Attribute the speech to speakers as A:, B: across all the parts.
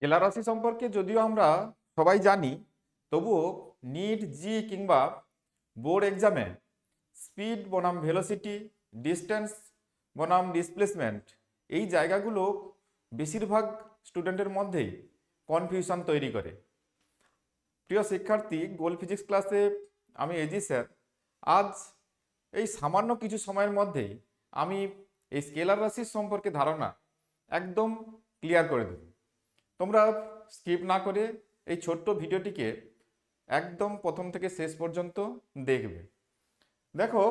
A: Scalar রাশি সম্পর্কে যদিও আমরা সবাই জানি, তবুও নিট জি কিংবা বোর্ড এক্সামে স্পিড বনাম ভেলোসিটি, ডিস্টেন্স বনাম ডিসপ্লেসমেন্ট, এই জায়গাগুলো বেশিরভাগ স্টুডেন্টের মধ্যেই কনফিউশন তৈরি করে। প্রিয় শিক্ষার্থী, গোল ফিজিক্স ক্লাসে আমি এজি স্যার আজ এই সামান্য কিছু সময়ের মধ্যেই আমি এই স্কেলার রাশির সম্পর্কে ধারণা একদম ক্লিয়ার করে দেব। তোমরা স্কিপ না করে এই ছোট্ট ভিডিওটিকে একদম প্রথম থেকে শেষ পর্যন্ত দেখবে। দেখো,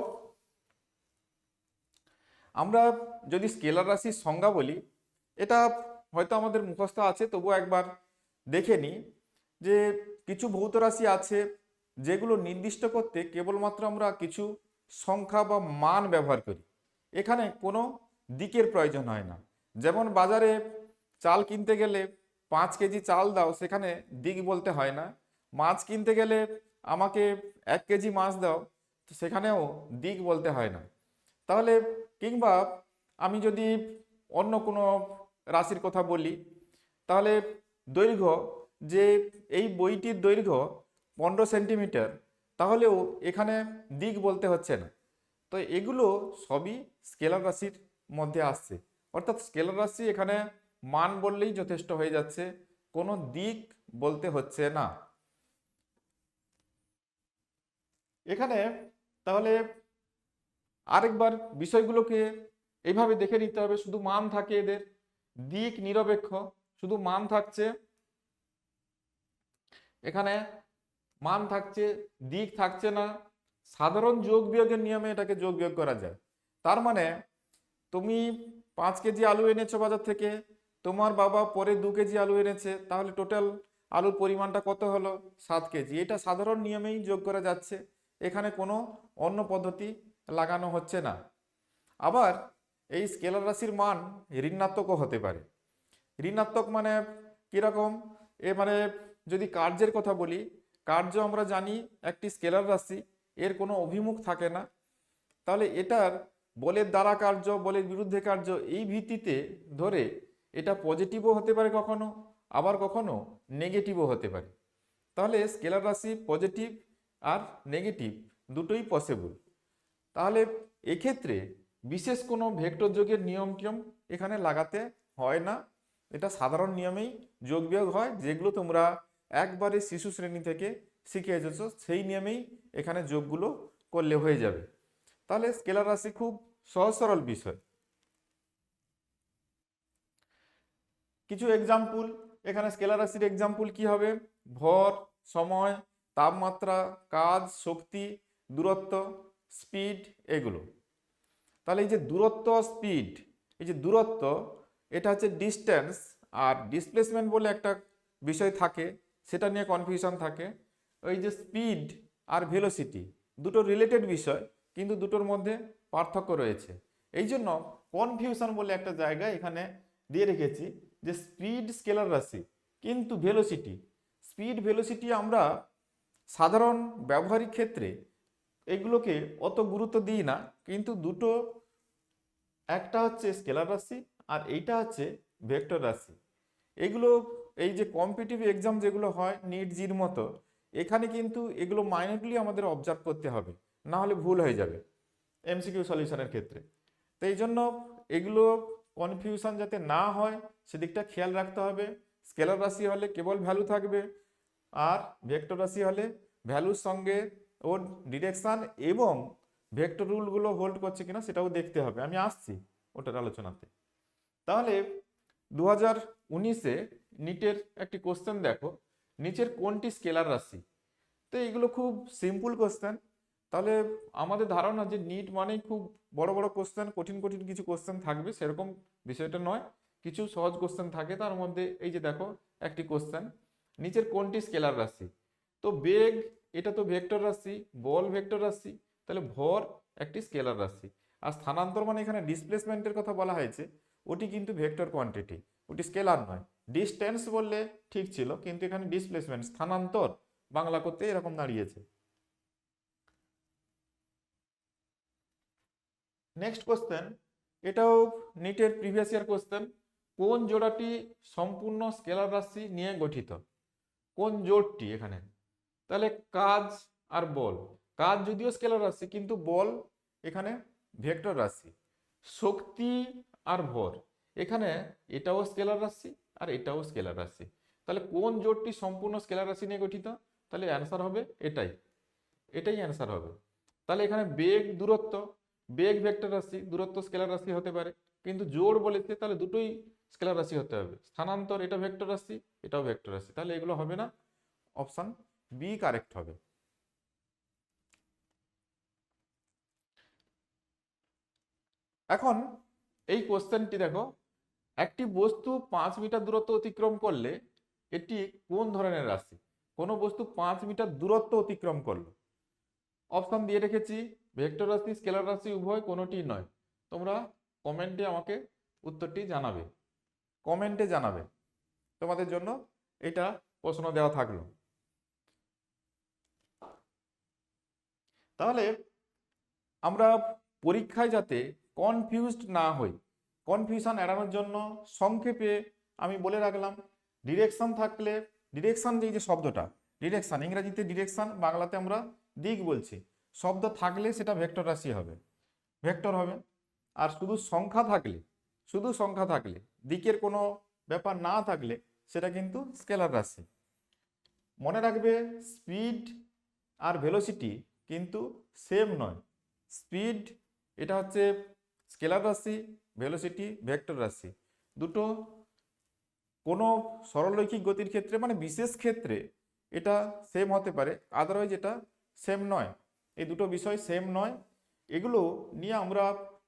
A: আমরা যদি স্কেলার রাশির সংজ্ঞা বলি, এটা হয়তো আমাদের মুখস্থ আছে, তবুও একবার দেখে নিই যে কিছু ভৌত রাশি আছে যেগুলো নির্দিষ্ট করতে কেবলমাত্র আমরা কিছু সংখ্যা বা মান ব্যবহার করি। এখানে কোনো দিকের প্রয়োজন হয় না। যেমন বাজারে চাল কিনতে গেলে 5 কেজি চাল দাও, সেখানে দিক বলতে হয় না। মাছ কিনতে গেলে আমাকে 1 কেজি মাছ দাও, তো সেখানেও দিক বলতে হয় না। তাহলে কিংবা আমি যদি অন্য কোনো রাশির কথা বলি, তাহলে দৈর্ঘ্য, যে এই বইটির দৈর্ঘ্য 15 সেন্টিমিটার, তাহলেও এখানে দিক বলতে হচ্ছে না। তো এগুলো সবই স্কেলার রাশির মধ্যে আসছে। অর্থাৎ স্কেলার রাশি এখানে মান বললেই যথেষ্ট হয়ে যাচ্ছে, কোনো দিক বলতে হচ্ছে না এখানে। তাহলে আরেকবার বিষয়গুলোকে এইভাবে দেখে নিতে হবে, শুধু মান থাকে এদের, দিক নিরপেক্ষ, শুধু মান থাকছে এখানে, মান থাকছে, দিক থাকছে না। সাধারণ যোগ বিয়োগের নিয়মে এটাকে যোগ বিয়োগ করা যায়। তার মানে তুমি 5 কেজি আলু এনেছো বাজার থেকে, তোমার বাবা পরে 2 কেজি আলু এনেছে, তাহলে টোটাল আলুর পরিমাণটা কত হলো? 7 কেজি। এটা সাধারণ নিয়মেই যোগ করা যাচ্ছে, এখানে কোনো অন্য পদ্ধতি লাগানো হচ্ছে না। আবার এই স্কেলার রাশির মান ঋণাত্মকও হতে পারে। ঋণাত্মক মানে কিরকম? মানে যদি কার্যের কথা বলি, কার্য আমরা জানি একটি স্কেলার রাশি, এর কোনো অভিমুখ থাকে না। তাহলে এটার বলের দ্বারা কার্য, বলের বিরুদ্ধে কার্য, এই ভিত্তিতে ধরে এটা পজিটিভও হতে পারে কখনো, আবার কখনো নেগেটিভও হতে পারে। তাহলে স্কেলার রাশি পজিটিভ আর নেগেটিভ দুটোই পসিবল। তাহলে এক্ষেত্রে বিশেষ কোনো ভেক্টর যোগের নিয়ম টিয়ম এখানে লাগাতে হয় না। এটা সাধারণ নিয়মেই যোগ বিয়োগ হয়, যেগুলো তোমরা একবারে শিশু শ্রেণী থেকে শিখে এসেছো, সেই নিয়মেই এখানে যোগগুলো করলে হয়ে যাবে। তাহলে স্কেলার রাশি খুব সহজ সরল বিষয়। কিছু এক্সাম্পল, এখানে স্কেলার রাশির এক্সাম্পল কি হবে? ভর, সময়, তাপমাত্রা, কাজ, শক্তি, দূরত্ব, স্পিড, এগুলো। তাহলে এই যে দূরত্ব, স্পিড, এই যে দূরত্ব, এটা হচ্ছে ডিস্টেন্স। আর ডিসপ্লেসমেন্ট বলে একটা বিষয় থাকে, সেটা নিয়ে কনফিউশন থাকে। ওই যে স্পিড আর ভেলোসিটি দুটো রিলেটেড বিষয়, কিন্তু দুটোর মধ্যে পার্থক্য রয়েছে। এই জন্য কনফিউশন বলে একটা জায়গা এখানে দিয়ে রেখেছি, যে স্পিড স্কেলার রাশি, কিন্তু ভেলোসিটি, স্পিড ভেলোসিটি আমরা সাধারণ ব্যবহারিক ক্ষেত্রে এগুলোকে অত গুরুত্ব দিই না। কিন্তু দুটো, একটা হচ্ছে স্কেলার রাশি আর এইটা হচ্ছে ভেক্টর রাশি। এগুলো এই যে কম্পিটিটিভ এক্সাম যেগুলো হয় নিট জির মতো, এখানে কিন্তু এগুলো মাইনরলি আমাদের অবজার্ভ করতে হবে, না হলে ভুল হয়ে যাবে এমসিকিউ সলিউশনের ক্ষেত্রে। তো এই জন্য এগুলো কনফিউশন যাতে না হয় সেদিকটা খেয়াল রাখতে হবে। স্কেলার রাশি হলে কেবল ভ্যালু থাকবে, আর ভেক্টর রাশি হলে ভ্যালুর সঙ্গে ওর ডিরেকশন এবং ভেক্টর রুলগুলো হোল্ড করছে কিনা সেটাও দেখতে হবে। আমি আসছি ওটার আলোচনাতে। তাহলে 2019-এ নিটের একটি কোশ্চেন দেখো, নিচের কোনটি স্কেলার রাশি? তো এইগুলো খুব সিম্পল কোশ্চেন। তাহলে আমাদের ধারণা যে নিট মানেই খুব বড় বড় কোশ্চেন, কঠিন কঠিন কিছু কোশ্চেন থাকবে, সেরকম বিষয়টা নয়। কিছু সহজ কোশ্চেন থাকে, তার মধ্যে এই যে দেখো একটি কোশ্চেন, নিচের কোনটি স্কেলার রাশি? তো বেগ, এটা তো ভেক্টর রাশি, বল ভেক্টর রাশি, তাহলে ভর একটি স্কেলার রাশি। আর স্থানান্তর মানে এখানে ডিসপ্লেসমেন্টের কথা বলা হয়েছে, ওটি কিন্তু ভেক্টর কোয়ান্টিটি, ওটি স্কেলার নয়। ডিস্টেন্স বললে ঠিক ছিল, কিন্তু এখানে ডিসপ্লেসমেন্ট, স্থানান্তর বাংলা করতে এরকম দাঁড়িয়েছে। নেক্সট কোশ্চেন, এটাও নিটের প্রিভিয়াস ইয়ার কোশ্চেন। কোন জোড়াটি সম্পূর্ণ স্কেলার রাশি নিয়ে গঠিত? কোন জোড়টি এখানে? তাহলে কাজ আর বল, কাজ যদিও স্কেলার রাশি কিন্তু বল এখানে ভেক্টর রাশি। শক্তি আর ভর, এখানে এটাও স্কেলার রাশি আর এটাও স্কেলার রাশি। তাহলে কোন জোড়টি সম্পূর্ণ স্কেলার রাশি নিয়ে গঠিত? তাহলে অ্যান্সার হবে এটাই, এটাই অ্যান্সার হবে। তাহলে এখানে বেগ দূরত্ব, বেগ ভেক্টর রাশি, দূরত্ব স্কেলার রাশি হতে পারে, কিন্তু জোড় বলেছে তাহলে দুটোই স্কেলার রাশি হতে হবে। স্থানান্তর এটা ভেক্টর রাশি, এটাও ভেক্টর রাশি, তাহলে এগুলো হবে না, অপশন বি কারেক্ট হবে। এখন এই কোশ্চেনটি দেখো, একটি বস্তু 5 মিটার দূরত্ব অতিক্রম করলে এটি কোন ধরনের রাশি? কোনো বস্তু 5 মিটার দূরত্ব অতিক্রম করলো, অপশন দিয়ে রেখেছি ভেক্টর রাশি, স্কেলার রাশি, উভয়, কোনোটি নয়। তোমরা কমেন্টে আমাকে উত্তরটি জানাবে, কমেন্টে জানাবে। তোমাদের জন্য এটা প্রশ্ন দেওয়া থাকলো। তাহলে আমরা পরীক্ষায় যাতে কনফিউজড না হই, কনফিউশন এড়ানোর জন্য সংক্ষেপে আমি বলে রাখলাম, ডিরেকশন থাকলে, ডিরেকশন যে শব্দটা, ডিরেকশন ইংরেজিতে ডিরেকশন, বাংলাতে আমরা দিক বলছি, শব্দ থাকলে সেটা ভেক্টর রাশি হবে, ভেক্টর হবে। আর শুধু সংখ্যা থাকলে, শুধু সংখ্যা থাকলে, দিকের কোনো ব্যাপার না থাকলে সেটা কিন্তু স্কেলার রাশি। মনে রাখবে স্পিড আর ভেলোসিটি কিন্তু সেম নয়। স্পিড এটা হচ্ছে স্কেলার রাশি, ভেলোসিটি ভেক্টর রাশি। দুটো কোনো সরলরৈখিক গতির ক্ষেত্রে মানে বিশেষ ক্ষেত্রে এটা সেম হতে পারে, আদারওয়াইজ এটা সেম নয়। এই দুটো বিষয় সেম নয়, এগুলো নিয়ে আমরা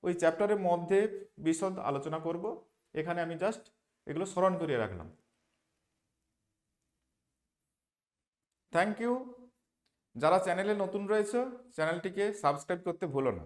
A: ওই চ্যাপ্টারের মধ্যে বিশদ আলোচনা করব। এখানে আমি জাস্ট এগুলো স্মরণ করিয়ে রাখলাম। Thank you. যারা চ্যানেলে নতুন রয়েছে চ্যানেলটিকে সাবস্ক্রাইব করতে ভুলো না।